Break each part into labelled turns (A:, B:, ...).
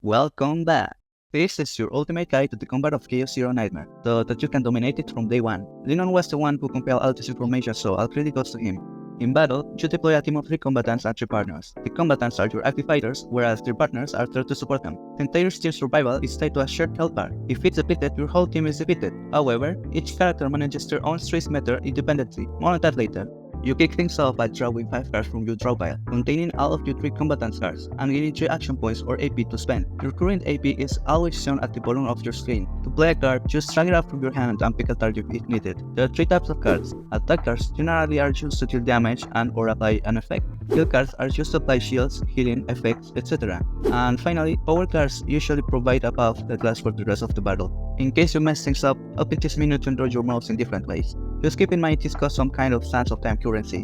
A: Welcome back! This is your ultimate guide to the combat of Chaos Zero Nightmare, so that you can dominate it from day one. Linon was the one who compiled all this information, so all credit goes to him. In battle, you deploy a team of 3 combatants and 3 partners. The combatants are your active fighters, whereas their partners are there to support them. The entire team's survival is tied to a shared health bar. If it's depleted, your whole team is defeated. However, each character manages their own stress meter independently. More on that later. You kick things off by drawing 5 cards from your draw pile, containing all of your 3 combatants cards, and gaining 3 action points or AP to spend. Your current AP is always shown at the bottom of your screen. To play a card, just drag it out from your hand and pick a target if needed. There are 3 types of cards. Attack cards generally are used to deal damage and or apply an effect. Heal cards are used to apply shields, healing, effects, etc. And finally, power cards usually provide a buff that lasts for the rest of the battle. In case you mess things up, I'll pick this menu to enjoy your moves in different ways. Just keep in mind this costs some kind of sense of time currency.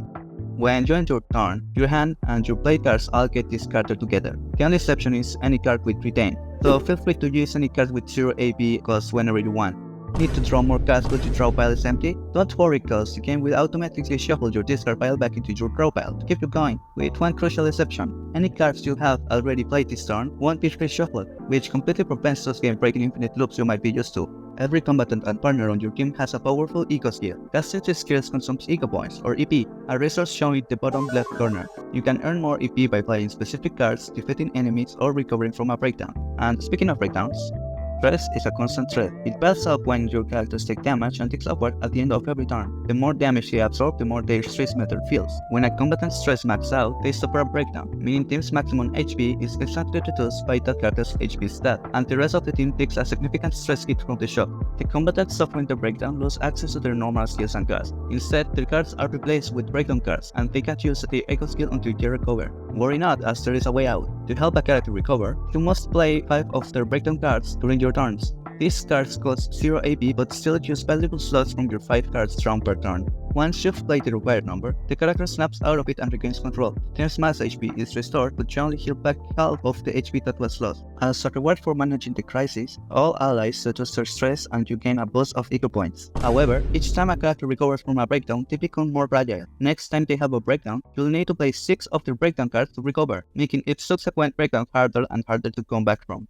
A: When you end your turn, your hand and your play cards all get discarded together. The only exception is any card with retain, so feel free to use any card with 0 AP cost whenever you want. Need to draw more cards but your draw pile is empty? Don't worry, cause the game will automatically shuffle your discard pile back into your draw pile to keep you going, with one crucial exception. Any cards you have already played this turn won't be reshuffled, which completely prevents those game-breaking infinite loops you might be used to. Every combatant and partner on your team has a powerful Eco skill. Casting these skills consumes Eco points, or EP, a resource shown in the bottom left corner. You can earn more EP by playing specific cards, defeating enemies, or recovering from a breakdown. And speaking of breakdowns, stress is a constant threat. It builds up when your characters take damage and ticks upward at the end of every turn. The more damage they absorb, the more their stress meter fills. When a combatant's stress maxes out, they suffer a breakdown, meaning team's maximum HP is instantly reduced by that character's HP stat, and the rest of the team takes a significant stress hit from the shock. The combatants suffering the breakdown lose access to their normal skills and cards. Instead, their cards are replaced with breakdown cards, and they can't use the Echo skill until they recover. Worry not, as there is a way out. To help a character recover, you must play 5 of their breakdown cards during your turns. These cards cost 0 AP but still use valuable slots from your 5 cards drawn per turn. Once you've played the required number, the character snaps out of it and regains control. Team's max HP is restored, but you only heal back half of the HP that was lost. As a reward for managing the crisis, all allies reduce their stress and you gain a boost of Eco points. However, each time a character recovers from a breakdown, they become more fragile. Next time they have a breakdown, you'll need to play 6 of their breakdown cards to recover, making each subsequent breakdown harder and harder to come back from.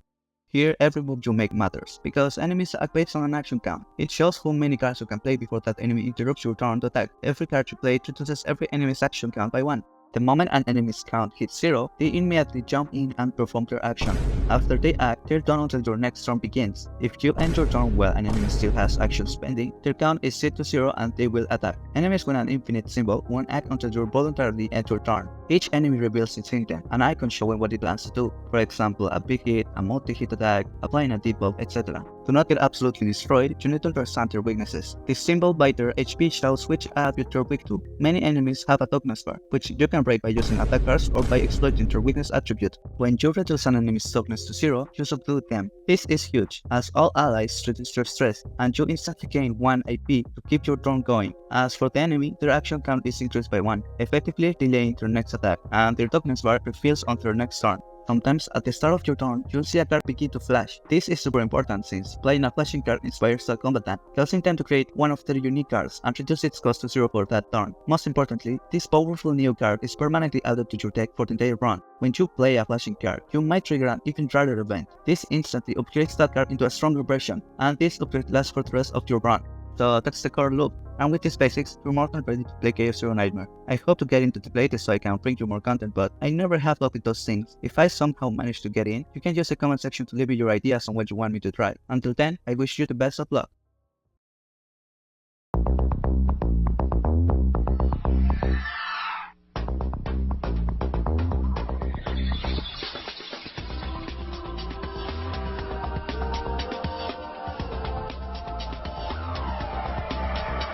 A: Here, every move you make matters, because enemies act based on an action count. It shows how many cards you can play before that enemy interrupts your turn to attack. Every card you play reduces every enemy's action count by 1. The moment an enemy's count hits 0, they immediately jump in and perform their action. After they act, they're done until your next turn begins. If you end your turn while an enemy still has actions pending, their count is set to 0 and they will attack. Enemies with an infinite symbol won't act until you voluntarily end your turn. Each enemy reveals its intent, an icon showing what it plans to do. For example, a big hit, a multi-hit attack, applying a debuff, etc. To not get absolutely destroyed, you need to understand their weaknesses. This symbol by their HP shows which attribute you're weak to. Many enemies have a toughness bar, which you can break by using attack cards or by exploiting their weakness attribute. When you reduce an enemy's toughness to 0, you subdue them. This is huge, as all allies reduce their stress, and you instantly gain 1 AP to keep your turn going. As for the enemy, their action count is increased by 1, effectively delaying their next attack, and their toughness bar refills on their next turn. Sometimes, at the start of your turn, you'll see a card begin to flash. This is super important since playing a flashing card inspires the combatant, causing them to create one of their unique cards and reduce its cost to 0 for that turn. Most importantly, this powerful new card is permanently added to your deck for the entire run. When you play a flashing card, you might trigger an even rarer event. This instantly upgrades that card into a stronger version, and this upgrade lasts for the rest of your run. So that's the core loop. And with these basics, you're more than ready to play Chaos Zero Nightmare. I hope to get into the playtest so I can bring you more content, but I never have luck with those things. If I somehow manage to get in, you can use the comment section to leave me your ideas on what you want me to try. Until then, I wish you the best of luck.